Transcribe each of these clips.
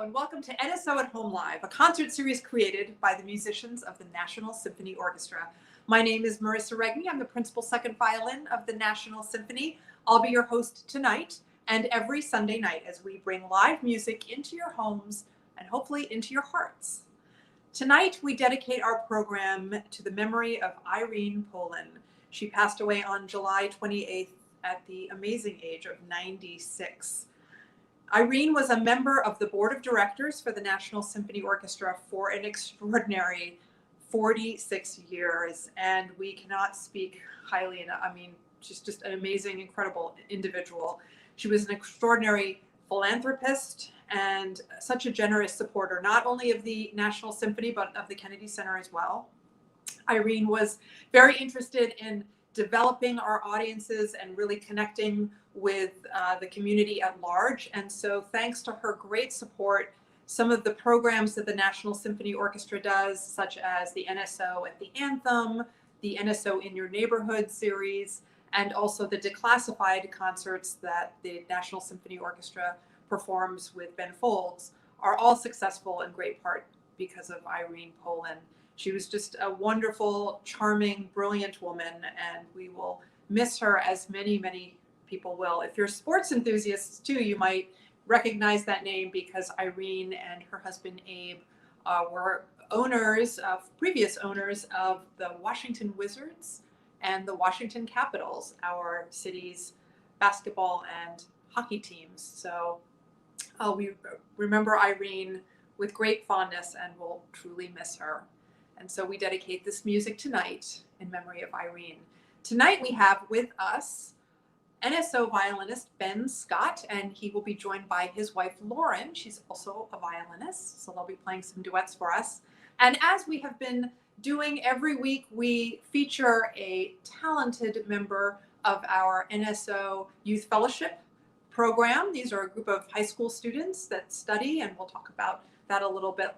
Hello, and welcome to NSO at Home Live, a concert series created by the musicians of the National Symphony Orchestra. My name is Marissa Regni. I'm the Principal Second Violin of the National Symphony. I'll be your host tonight and every Sunday night as we bring live music into your homes and hopefully into your hearts. Tonight, we dedicate our program to the memory of Irene Pollin. She passed away on July 28th at the amazing age of 96. Irene was a member of the board of directors for the National Symphony Orchestra for an extraordinary 46 years, and we cannot speak highly enough. I mean, she's just an amazing, incredible individual. She was an extraordinary philanthropist and such a generous supporter, not only of the National Symphony, but of the Kennedy Center as well. Irene was very interested in developing our audiences and really connecting with the community at large. And so thanks to her great support, some of the programs that the National Symphony Orchestra does, such as the NSO at the Anthem, the NSO in Your Neighborhood series, and also the declassified concerts that the National Symphony Orchestra performs with Ben Folds, are all successful in great part because of Irene Pollin. She was just a wonderful, charming, brilliant woman, and we will miss her as many, many people will. If you're sports enthusiasts too, you might recognize that name because Irene and her husband Abe were previous owners of the Washington Wizards and the Washington Capitals, our city's basketball and hockey teams. So we remember Irene with great fondness and will truly miss her. And so we dedicate this music tonight in memory of Irene. Tonight we have with us NSO Violinist Ben Scott, and he will be joined by his wife Lauren. She's also a violinist, so they'll be playing some duets for us. And as we have been doing every week, we feature a talented member of our NSO Youth Fellowship program. These are a group of high school students that study, and we'll talk about that a little bit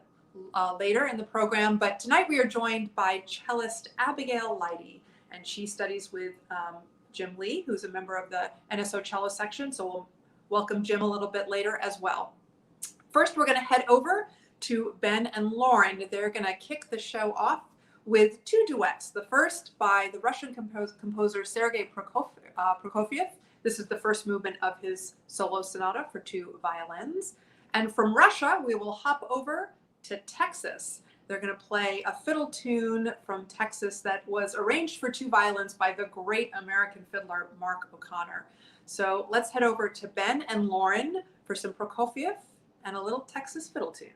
later in the program. But tonight we are joined by cellist Abigail Leidy, and she studies with Jim Lee, who's a member of the NSO Cello section. So we'll welcome Jim a little bit later as well. First, we're going to head over to Ben and Lauren. They're going to kick the show off with two duets. The first by the Russian composer Sergei Prokofiev. This is the first movement of his solo sonata for two violins. And from Russia, we will hop over to Texas. They're going to play a fiddle tune from Texas that was arranged for two violins by the great American fiddler Mark O'Connor. So let's head over to Ben and Lauren for some Prokofiev and a little Texas fiddle tune.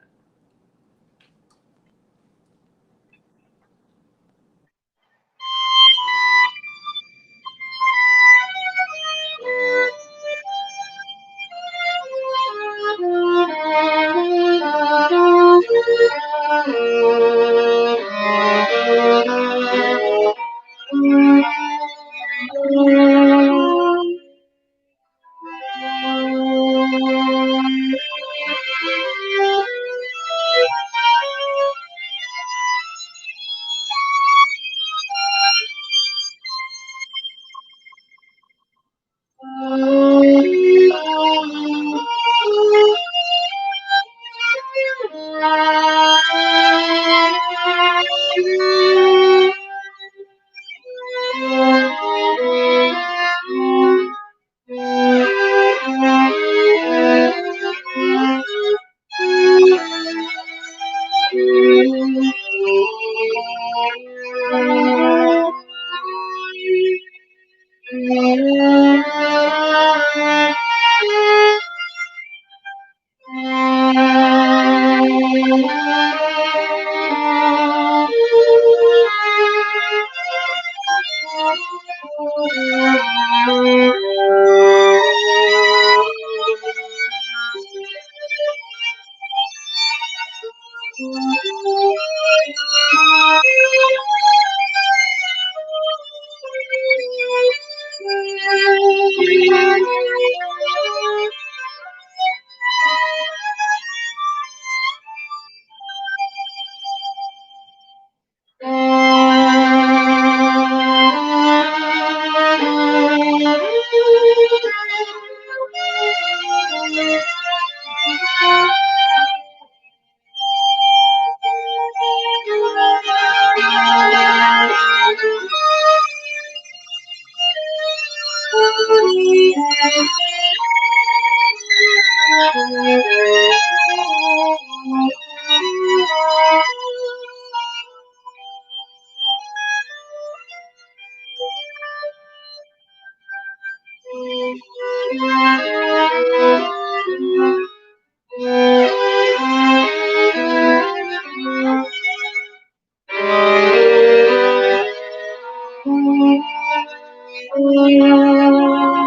Yeah.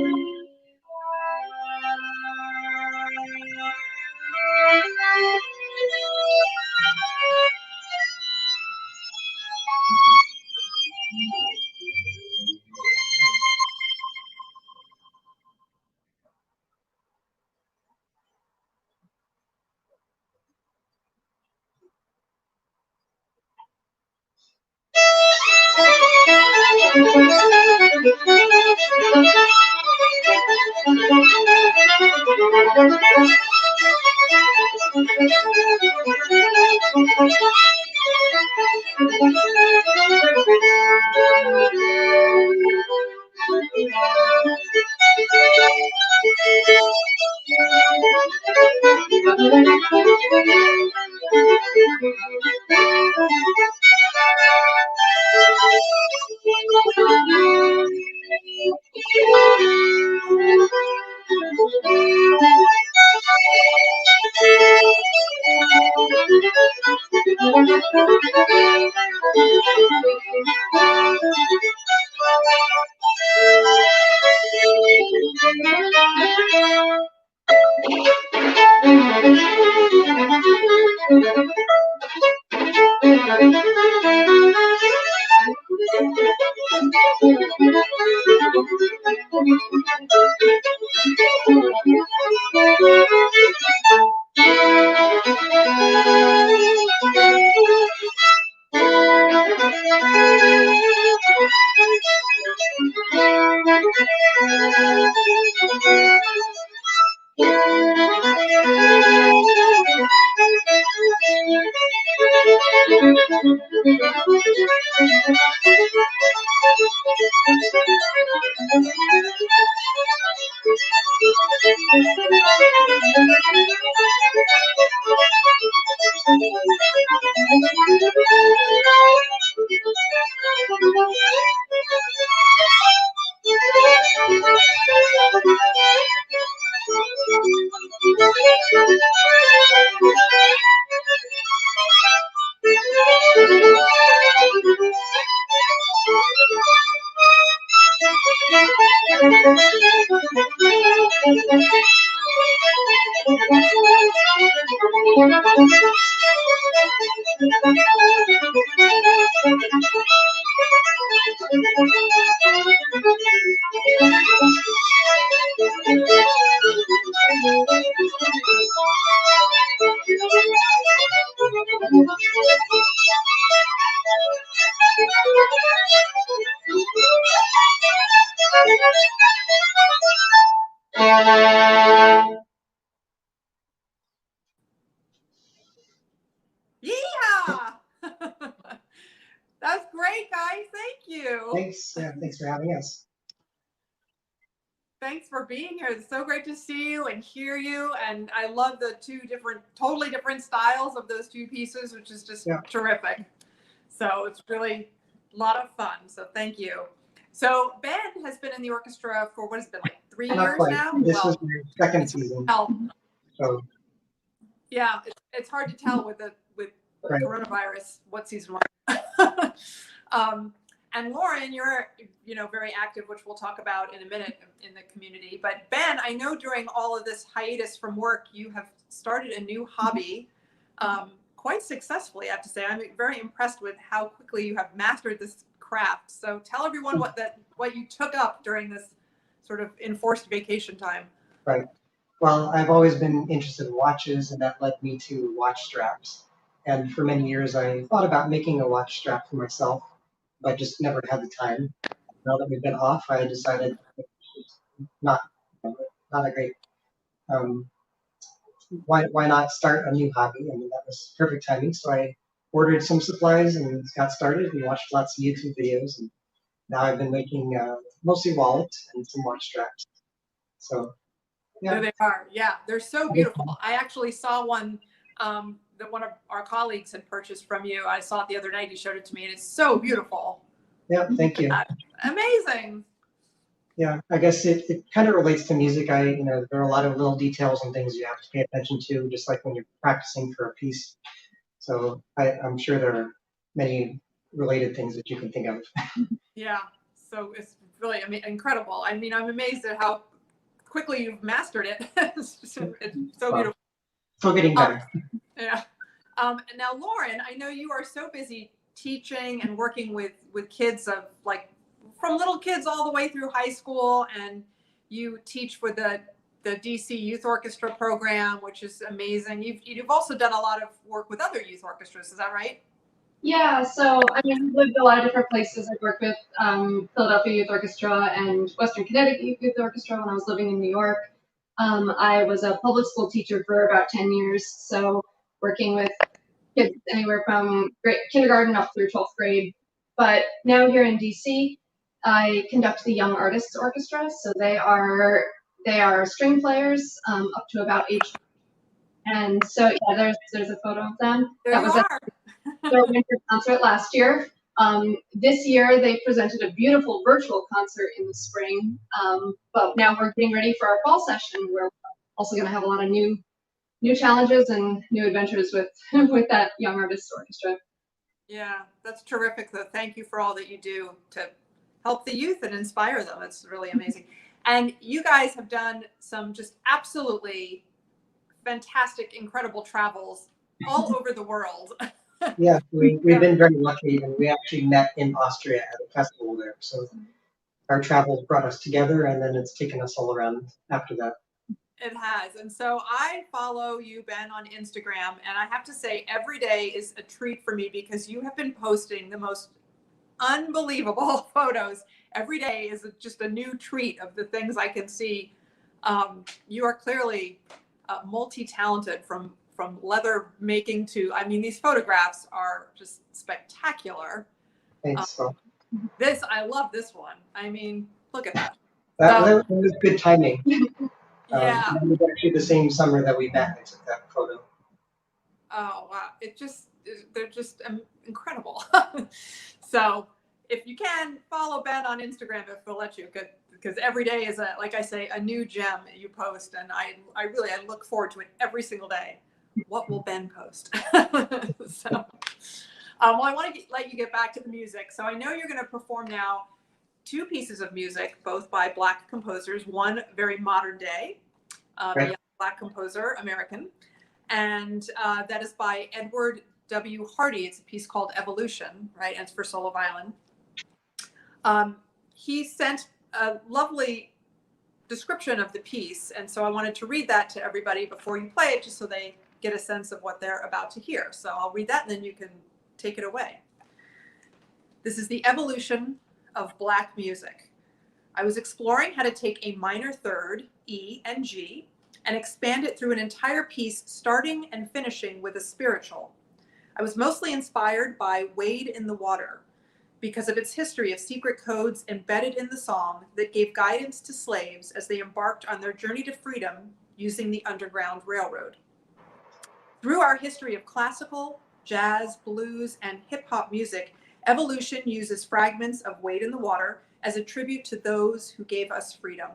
That's great, guys. Thank you. Thanks. Yeah, thanks for having us. Thanks for being here. It's so great to see you and hear you. And I love the two different, totally different styles of those two pieces, which is just terrific. So it's really a lot of fun. So thank you. So Ben has been in the orchestra for what has it been, like 3 years now? This is my second season. So yeah, it's hard to tell with coronavirus what season we're in. And Lauren, you're very active, which we'll talk about in a minute in the community. But Ben, I know during all of this hiatus from work, you have started a new hobby quite successfully, I have to say. I'm very impressed with how quickly you have mastered this craft. So tell everyone what you took up during this sort of enforced vacation time. Right. Well, I've always been interested in watches, and that led me to watch straps. And for many years, I thought about making a watch strap for myself, but just never had the time. Now that we've been off, I decided it's not a great. Why not start a new hobby? I mean, that was perfect timing. So I ordered some supplies and got started. We watched lots of YouTube videos, and now I've been making mostly wallets and some watch straps. So yeah. There they are. Yeah, they're so beautiful. I actually saw one that one of our colleagues had purchased from you. I saw it the other night. He showed it to me, and it's so beautiful. Yeah, thank you. Amazing. Yeah, I guess it kind of relates to music. There are a lot of little details and things you have to pay attention to, just like when you're practicing for a piece. So I'm sure there are many related things that you can think of. Yeah, So it's really, incredible. I mean, I'm amazed at how quickly you've mastered it. It's so beautiful. Still getting better. Yeah. Now, Lauren, I know you are so busy teaching and working with kids of like from little kids all the way through high school, and you teach for the DC Youth Orchestra program, which is amazing. You've also done a lot of work with other youth orchestras. Is that right? Yeah, so I mean, I've lived a lot of different places. I've worked with Philadelphia Youth Orchestra and Western Connecticut Youth Orchestra when I was living in New York. I was a public school teacher for about 10 years, so working with kids anywhere from kindergarten up through 12th grade. But now here in DC, I conduct the Young Artists Orchestra, so they are string players up to about age. And so yeah, there's a photo of them. There you are. Their winter concert last year. This year they presented a beautiful virtual concert in the spring, but now we're getting ready for our fall session. We're also going to have a lot of new challenges and new adventures with with that Young Artists Orchestra. Yeah, that's terrific. Though, thank you for all that you do to help the youth and inspire them. It's really amazing. And you guys have done some just absolutely fantastic, incredible travels all over the world. Yeah, we've been very lucky, and we actually met in Austria at a festival there. So our travels brought us together, and then it's taken us all around after that. It has. And so I follow you, Ben, on Instagram, and I have to say every day is a treat for me because you have been posting the most unbelievable photos. Every day is just a new treat of the things I can see. You are clearly multi-talented from leather making to, I mean, these photographs are just spectacular. Thanks. I love this one. I mean, look at that. That was good timing. Yeah. It was actually the same summer that we met. I took that photo. Oh, wow. They're just incredible. So if you can follow Ben on Instagram, if he'll let you, because every day is like I say, a new gem you post. And I look forward to it every single day. What will Ben post? So, well, I want to let you get back to the music. So I know you're going to perform now two pieces of music, both by Black composers, one very modern day, Right. young Black composer, American, and that is by Edward W. Hardy. It's a piece called Evolution, right? And it's for solo violin. He sent a lovely description of the piece, and so I wanted to read that to everybody before you play it, just so they get a sense of what they're about to hear. So I'll read that, and then you can take it away. This is the evolution of Black music. I was exploring how to take a minor third, E and G, and expand it through an entire piece, starting and finishing with a spiritual. I was mostly inspired by Wade in the Water because of its history of secret codes embedded in the song that gave guidance to slaves as they embarked on their journey to freedom using the Underground Railroad. Through our history of classical, jazz, blues, and hip-hop music, Evolution uses fragments of Wade in the Water as a tribute to those who gave us freedom.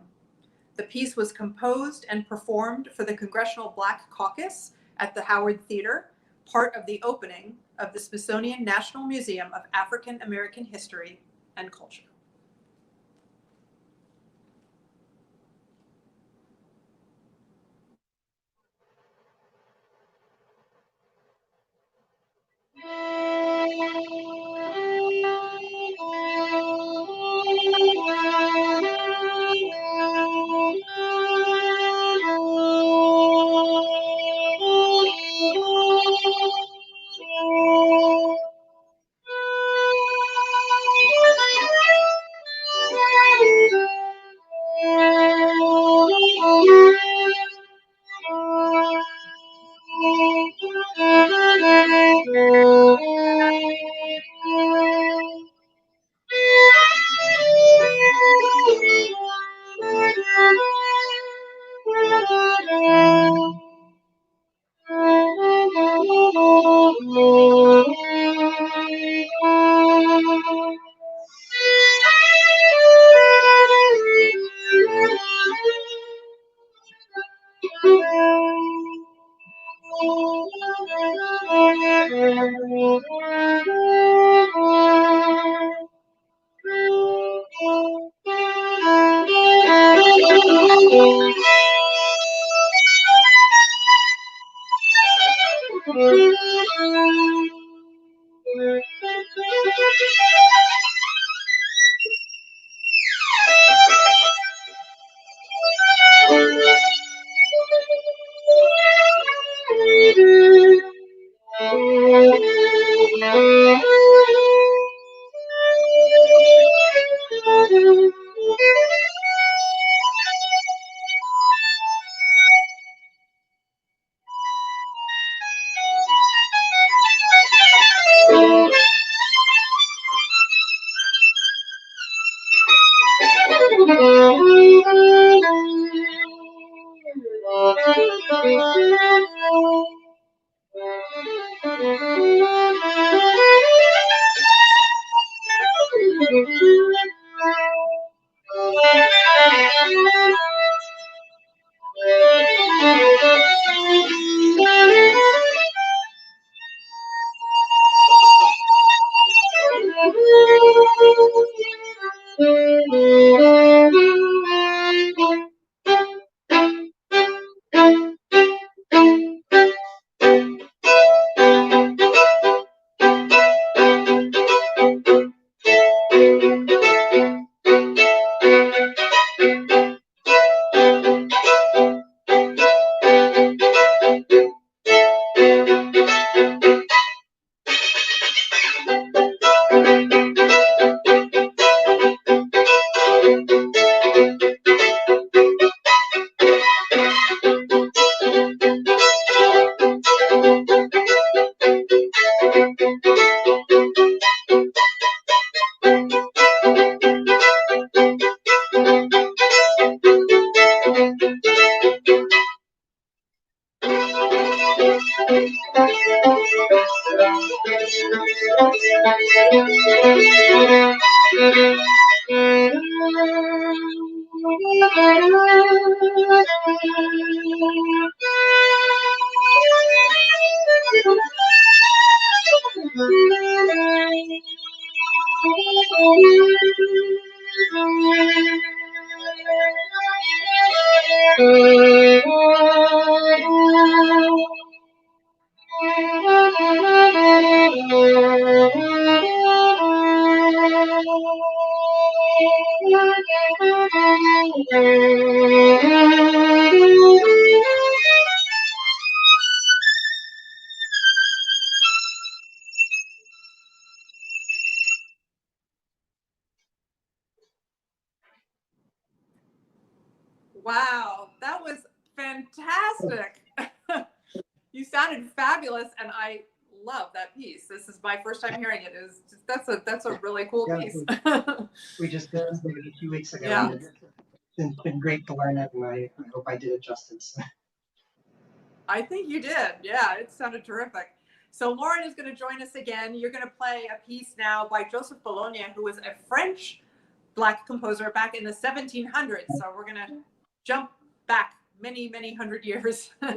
The piece was composed and performed for the Congressional Black Caucus at the Howard Theater, part of the opening of the Smithsonian National Museum of African American History and Culture. Wow, that was fantastic. You sounded fabulous, and I love that piece. This is my first time hearing it. That's a really cool piece. We just did this maybe a few weeks ago. Yeah. And it's been great to learn it, and I hope I did it justice. I think you did. Yeah, it sounded terrific. So Lauren is going to join us again. You're going to play a piece now by Joseph Bologna, who was a French Black composer back in the 1700s. So we're going to jump back many, many hundred years. You're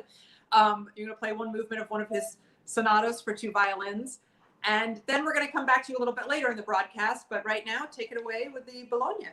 going to play one movement of one of his sonatas for two violins. And then we're going to come back to you a little bit later in the broadcast. But right now, take it away with the Bologna.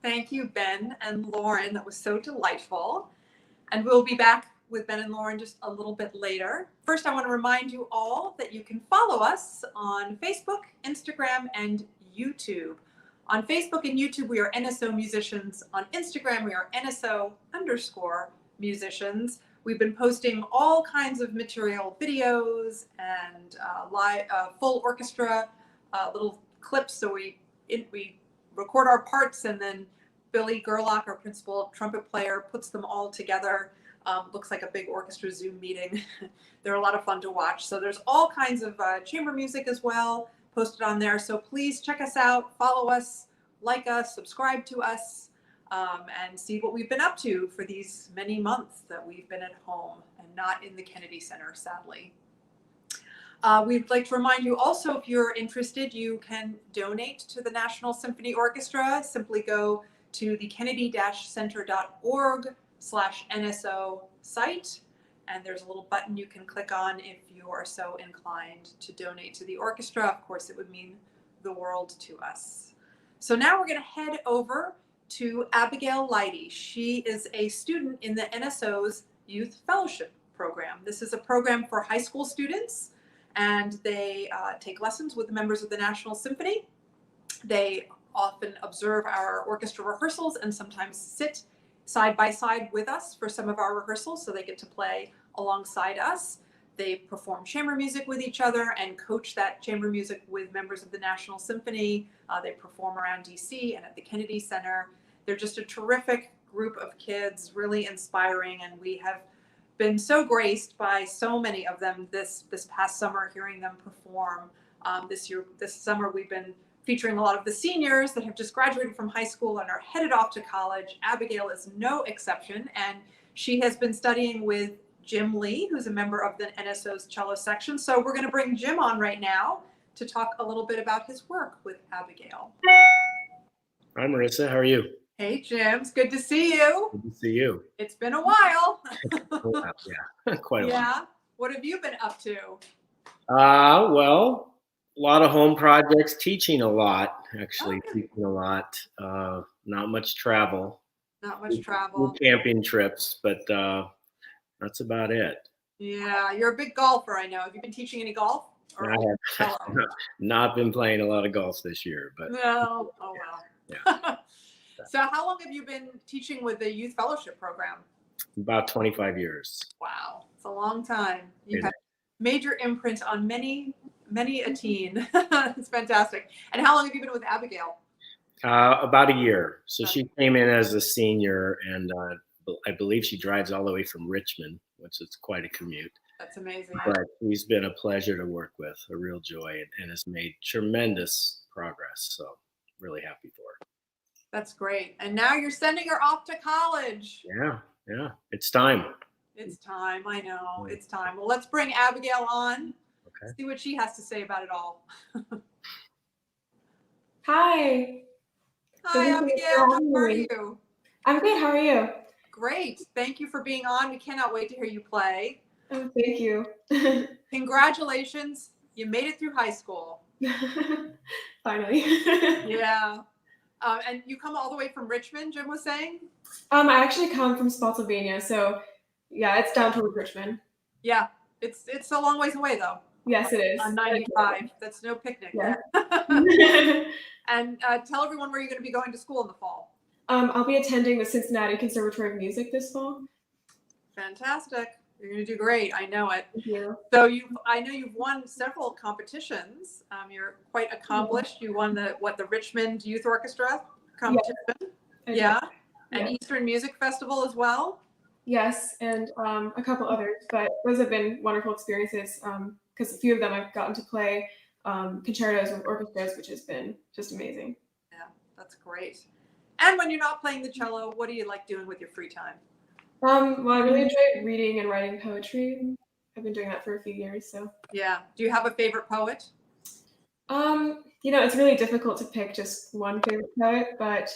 Thank you, Ben and Lauren. That was so delightful. And we'll be back with Ben and Lauren just a little bit later. First, I want to remind you all that you can follow us on Facebook, Instagram, and YouTube. On Facebook and YouTube, we are NSO Musicians. On Instagram, we are NSO_musicians. We've been posting all kinds of material, videos and live, full orchestra, little clips. So we record our parts, and then Billy Gerlach, our principal trumpet player, puts them all together. Looks like a big orchestra Zoom meeting. They're a lot of fun to watch. So there's all kinds of chamber music as well posted on there. So please check us out, follow us, like us, subscribe to us, and see what we've been up to for these many months that we've been at home and not in the Kennedy Center, sadly. We'd like to remind you also, if you're interested, you can donate to the National Symphony Orchestra. Simply go to the kennedy-center.org/NSO site, and there's a little button you can click on if you are so inclined to donate to the orchestra. Of course, it would mean the world to us. So now we're going to head over to Abigail Leidy. She is a student in the NSO's Youth Fellowship Program. This is a program for high school students, and they take lessons with the members of the National Symphony. They often observe our orchestra rehearsals and sometimes sit side by side with us for some of our rehearsals, so they get to play alongside us. They perform chamber music with each other and coach that chamber music with members of the National Symphony. They perform around DC and at the Kennedy Center. They're just a terrific group of kids, really inspiring, and we have been so graced by so many of them this past summer, hearing them perform. This summer we've been featuring a lot of the seniors that have just graduated from high school and are headed off to college. Abigail is no exception, and she has been studying with Jim Lee, who's a member of the NSO's cello section. So we're going to bring Jim on right now to talk a little bit about his work with Abigail. Hi, Marissa. How are you? Hey, Jim. It's good to see you. Good to see you. It's been a while. Yeah, quite a while. Yeah. What have you been up to? Well, a lot of home projects, teaching a lot, actually, teaching a lot. Not much travel. Not much travel. Camping trips, but that's about it. Yeah, you're a big golfer, I know. Have you been teaching any golf? I have not been playing a lot of golf this year, but no. Oh well. Yeah. So how long have you been teaching with the Youth Fellowship Program? About 25 years. Wow, it's a long time. You've It had major imprint on many a teen. It's fantastic. And how long have you been with Abigail? About a year. So she came in as a senior, and I believe she drives all the way from Richmond, which is quite a commute. That's amazing. But she's been a pleasure to work with, a real joy, and has made tremendous progress. So really happy for her. That's great. And now you're sending her off to college. Yeah. It's time. It's time. I know. It's time. Well, let's bring Abigail on. Okay. See what she has to say about it all. Hi. Hi, Abigail. How are you? I'm good. How are you? Great. Thank you for being on. We cannot wait to hear you play. Oh, thank you. Congratulations. You made it through high school. Finally. Yeah. And you come all the way from Richmond, Jim was saying? I actually come from Spotsylvania, so yeah, it's down towards Richmond. Yeah. It's a long ways away though. Yes, it is. On 95. That's no picnic. Yeah. And tell everyone where you're going to be going to school in the fall. I'll be attending the Cincinnati Conservatory of Music this fall. Fantastic. You're going to do great. I know it. Thank you. So I know you've won several competitions. You're quite accomplished. You won the Richmond Youth Orchestra competition. Yeah. And Eastern Music Festival as well. Yes, and a couple others, but those have been wonderful experiences because a few of them I've gotten to play concertos with orchestras, which has been just amazing. Yeah, that's great. And when you're not playing the cello, what do you like doing with your free time? Well, I really enjoy reading and writing poetry. I've been doing that for a few years, so. Yeah. Do you have a favorite poet? It's really difficult to pick just one favorite poet, but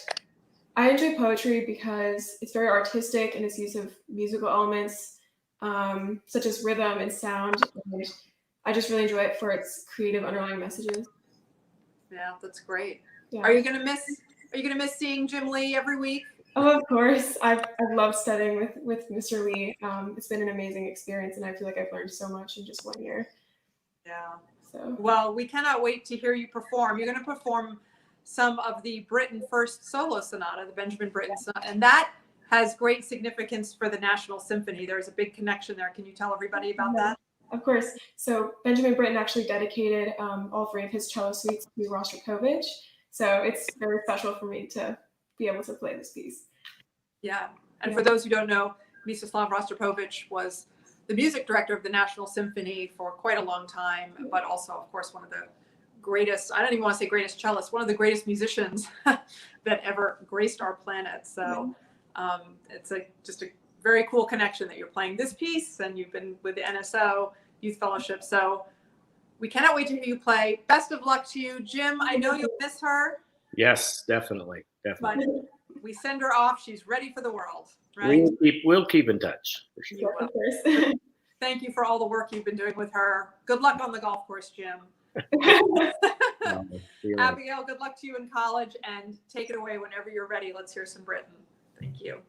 I enjoy poetry because it's very artistic in its use of musical elements, such as rhythm and sound. And I just really enjoy it for its creative underlying messages. Yeah, that's great. Yeah. Are you gonna miss seeing Jim Lee every week? Oh, of course. I've loved studying with Mr. Lee. It's been an amazing experience, and I feel like I've learned so much in just 1 year. Yeah. So. Well, we cannot wait to hear you perform. You're going to perform some of the Britten First Solo Sonata, the Benjamin Britten Sonata, and that has great significance for the National Symphony. There's a big connection there. Can you tell everybody about that? Of course. So Benjamin Britten actually dedicated all 3 of his cello suites to Rostropovich. So it's very special for me to be able to play this piece. Yeah. And for those who don't know, Mstislav Rostropovich was the music director of the National Symphony for quite a long time, but also, of course, one of the greatest, I don't even want to say greatest cellist, one of the greatest musicians that ever graced our planet. So it's just a very cool connection that you're playing this piece and you've been with the NSO Youth Fellowship. So we cannot wait to hear you play. Best of luck to you. Jim, I know you'll miss her. Yes, definitely. But we send her off. She's ready for the world. Right? We'll keep in touch for sure. Yeah, of course. Thank you for all the work you've been doing with her. Good luck on the golf course, Jim. Abigail, good luck to you in college, and take it away whenever you're ready. Let's hear some Britten. Thank you.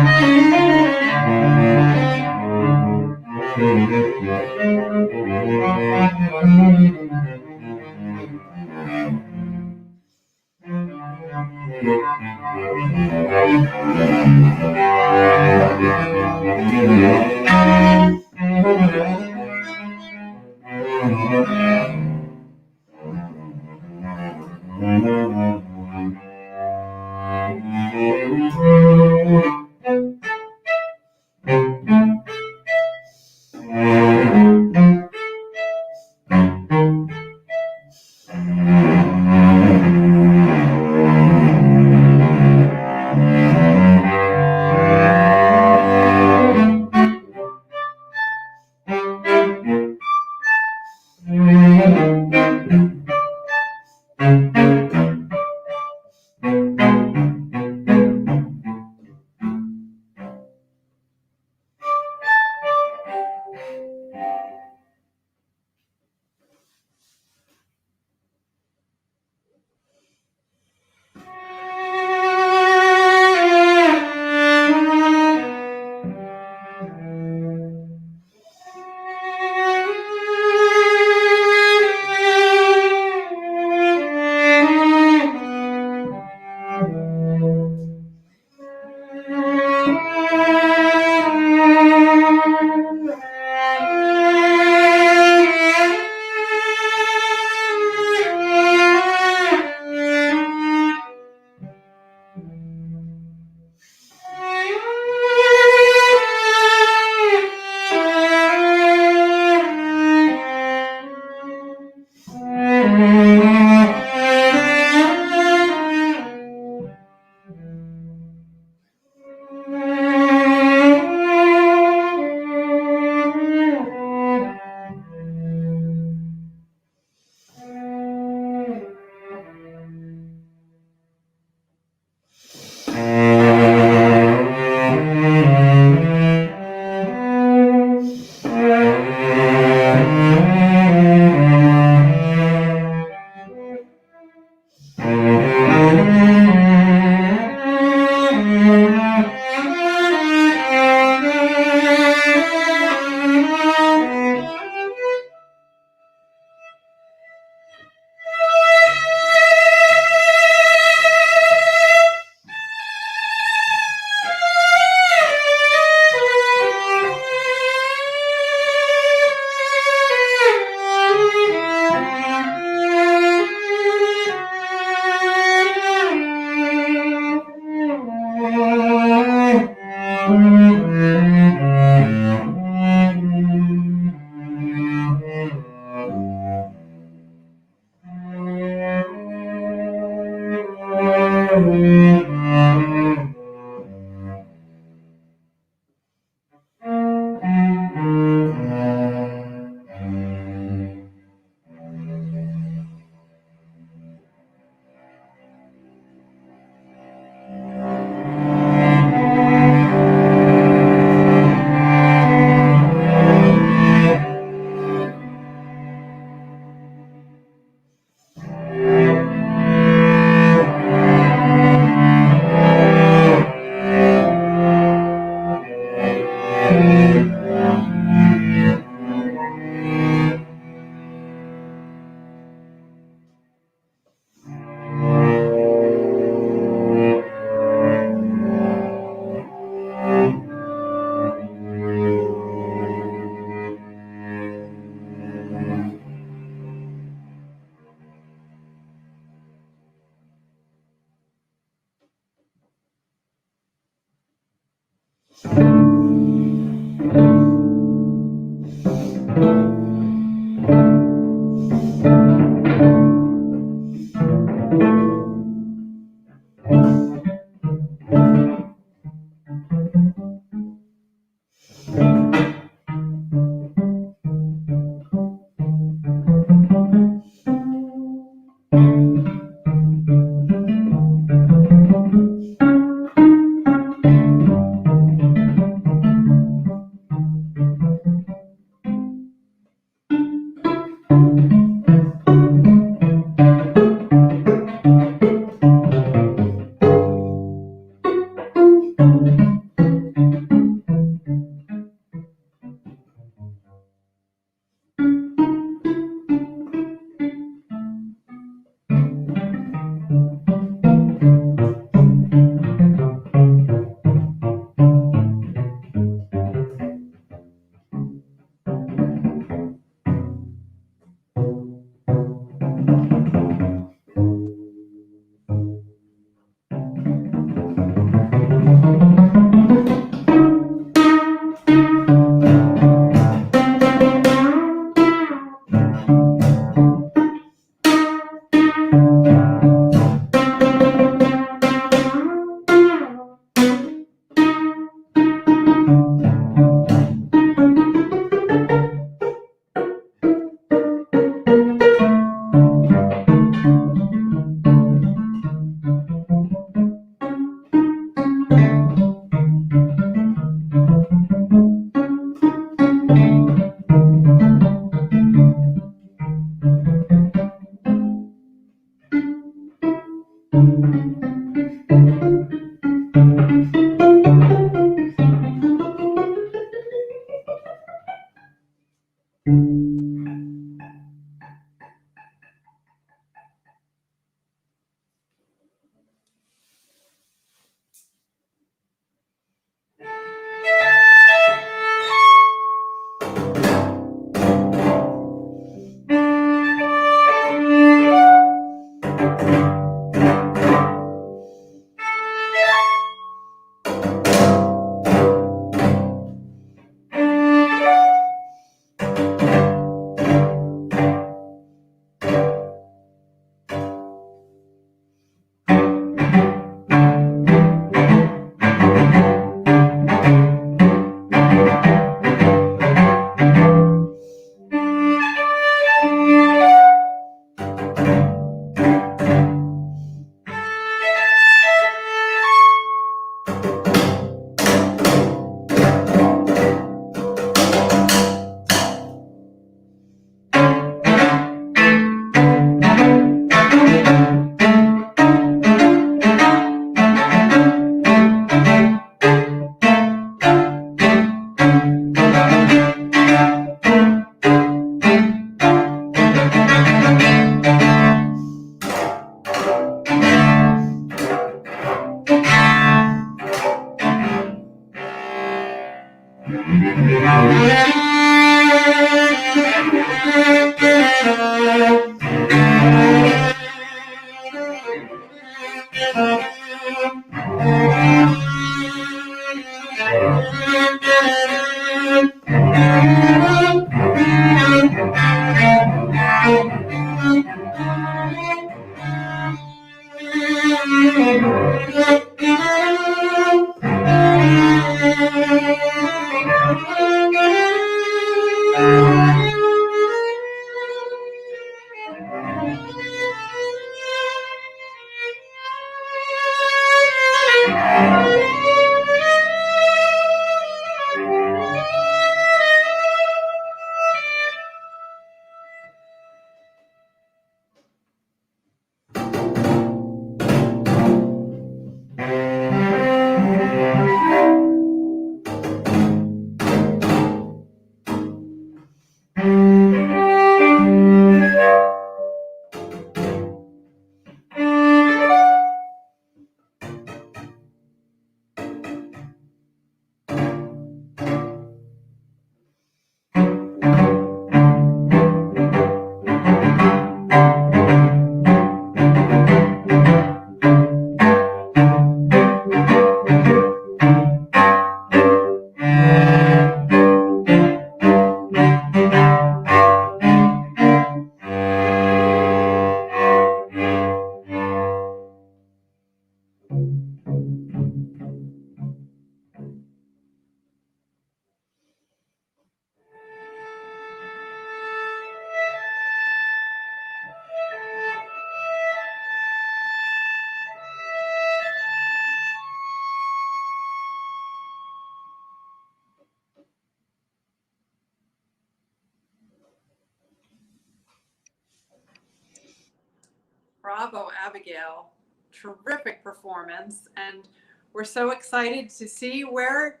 Bravo, Abigail. Terrific performance. And we're so excited to see where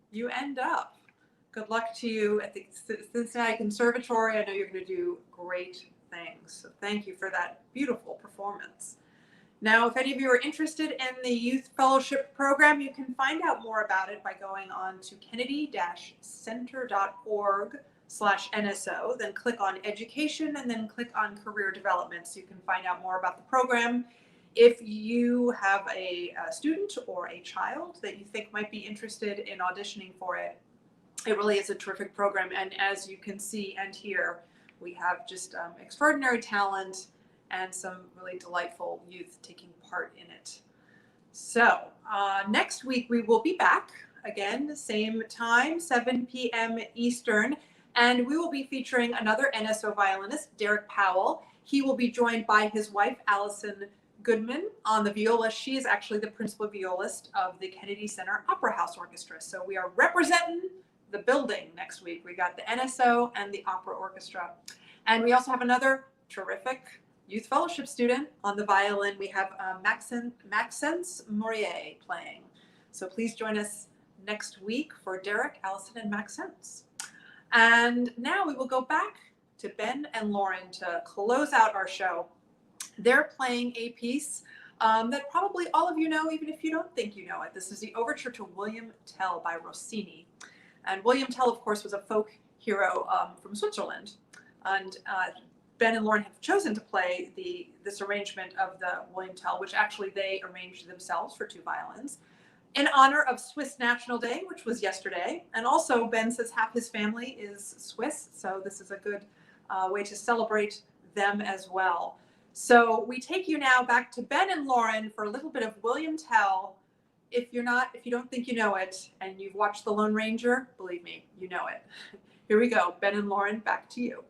you end up. Good luck to you at the Cincinnati Conservatory. I know you're going to do great things. So thank you for that beautiful performance. Now, if any of you are interested in the Youth Fellowship Program, you can find out more about it by going on to kennedy-center.org/NSO, then click on Education, and then click on Career Development so you can find out more about the program. If you have a student or a child that you think might be interested in auditioning for it, it really is a terrific program. And as you can see and hear, we have just extraordinary talent and some really delightful youth taking part in it. So next week we will be back again, same time, 7 p.m. Eastern, and we will be featuring another NSO violinist, Derek Powell. He will be joined by his wife, Allison Goodman, on the viola. She is actually the principal violist of the Kennedy Center Opera House Orchestra. So we are representing the building next week. We got the NSO and the Opera Orchestra. And we also have another terrific Youth Fellowship student on the violin. We have Maxence Morier playing. So please join us next week for Derek, Allison, and Maxence. And now we will go back to Ben and Lauren to close out our show. They're playing a piece that probably all of you know, even if you don't think you know it. This is the Overture to William Tell by Rossini. And William Tell, of course, was a folk hero from Switzerland. And Ben and Lauren have chosen to play this arrangement of the William Tell, which actually they arranged themselves for 2 violins, in honor of Swiss National Day, which was yesterday. And also, Ben says half his family is Swiss, so this is a good way to celebrate them as well. So we take you now back to Ben and Lauren for a little bit of William Tell. If you don't think you know it, and you've watched The Lone Ranger, believe me, you know it. Here we go. Ben and Lauren, back to you.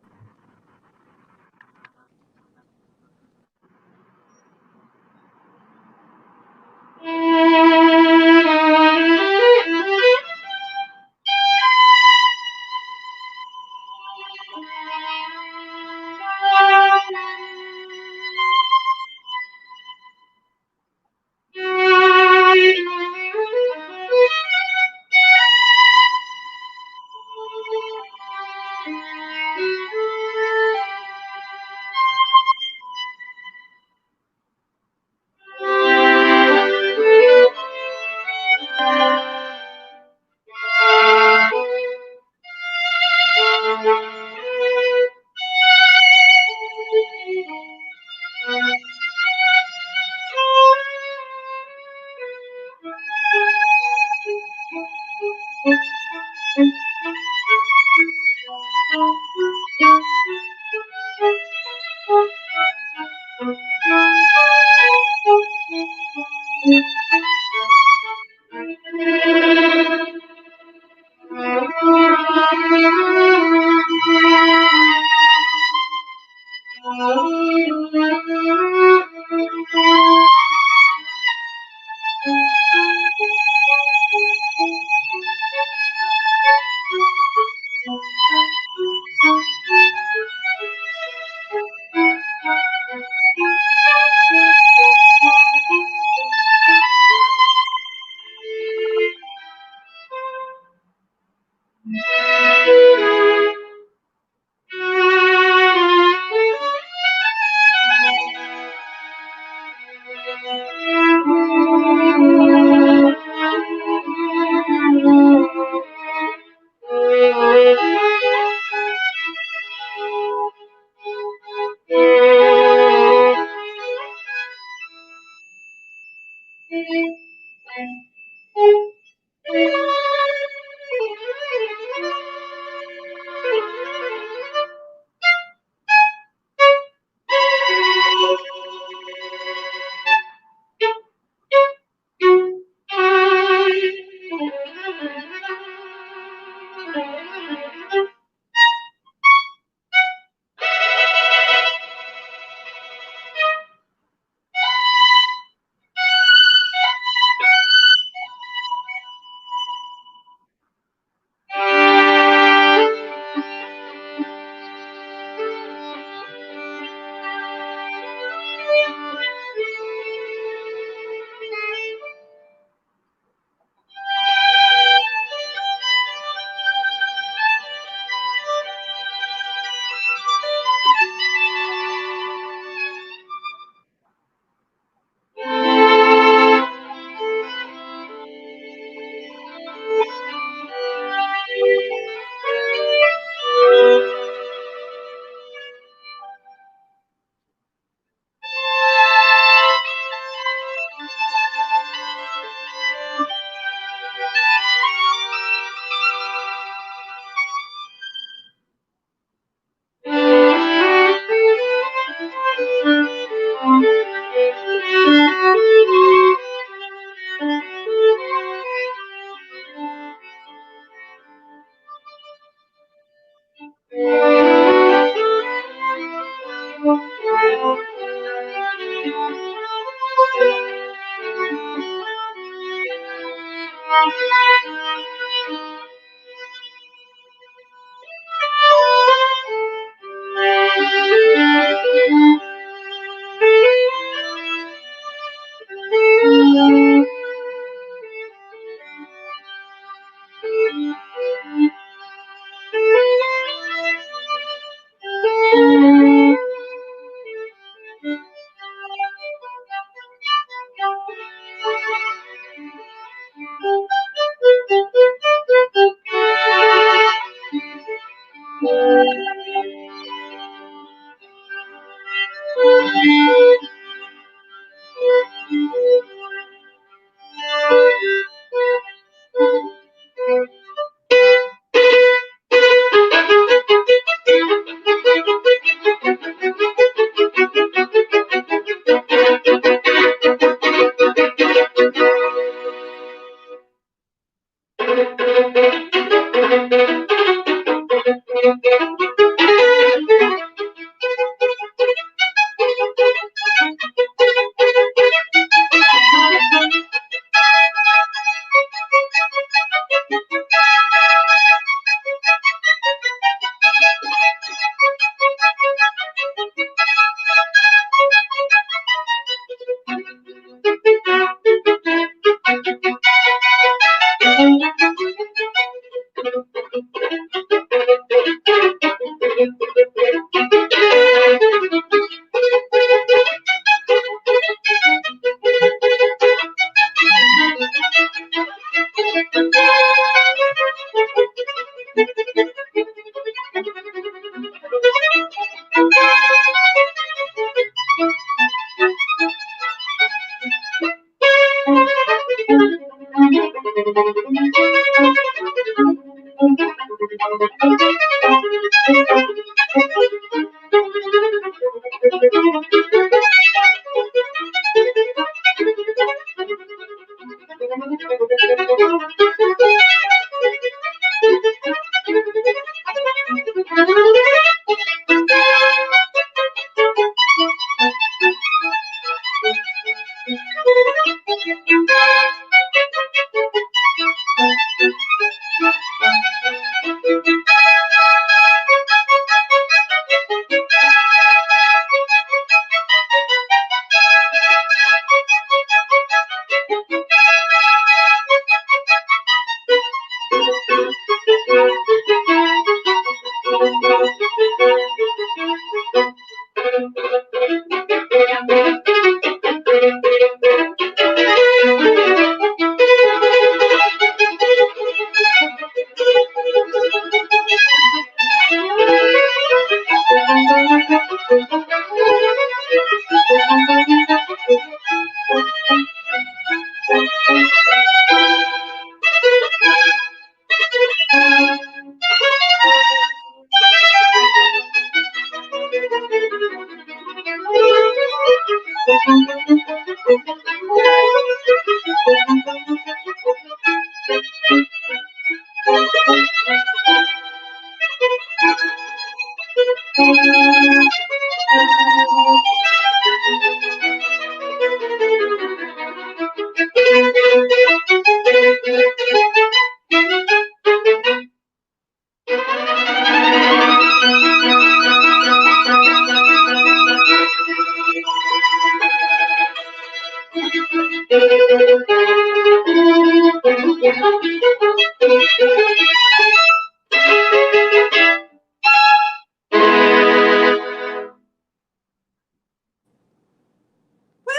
Woo!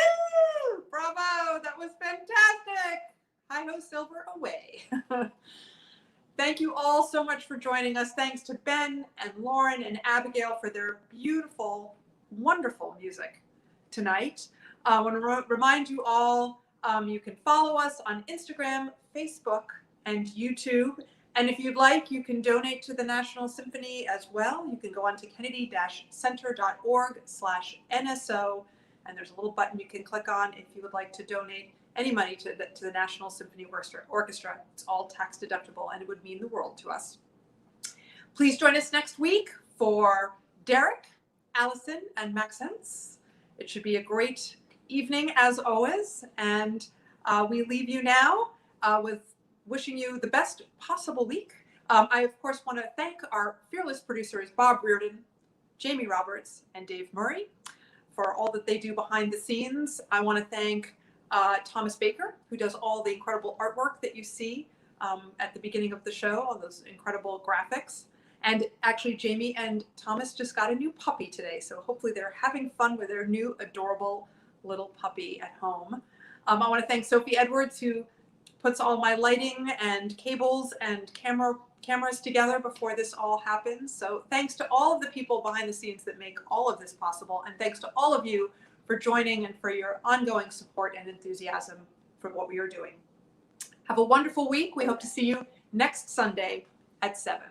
Bravo! That was fantastic. Hi-ho silver away. Thank you all so much for joining us. Thanks to Ben and Lauren and Abigail for their beautiful, wonderful music tonight. I want to remind you all, you can follow us on Instagram, Facebook, and YouTube. And if you'd like, you can donate to the National Symphony as well. You can go on to kennedy-center.org/NSO, and there's a little button you can click on if you would like to donate any money to the National Symphony Orchestra. It's all tax deductible, and it would mean the world to us. Please join us next week for Derek, Allison, and Maxence. It should be a great evening as always, and we leave you now with wishing you the best possible week. I, of course, want to thank our fearless producers, Bob Reardon, Jamie Roberts, and Dave Murray, for all that they do behind the scenes. I want to thank Thomas Baker, who does all the incredible artwork that you see at the beginning of the show, all those incredible graphics. And actually, Jamie and Thomas just got a new puppy today, so hopefully they're having fun with their new adorable little puppy at home. I want to thank Sophie Edwards, who puts all my lighting and cables and cameras together before this all happens. So thanks to all of the people behind the scenes that make all of this possible, and thanks to all of you for joining and for your ongoing support and enthusiasm for what we are doing. Have a wonderful week. We hope to see you next Sunday at 7.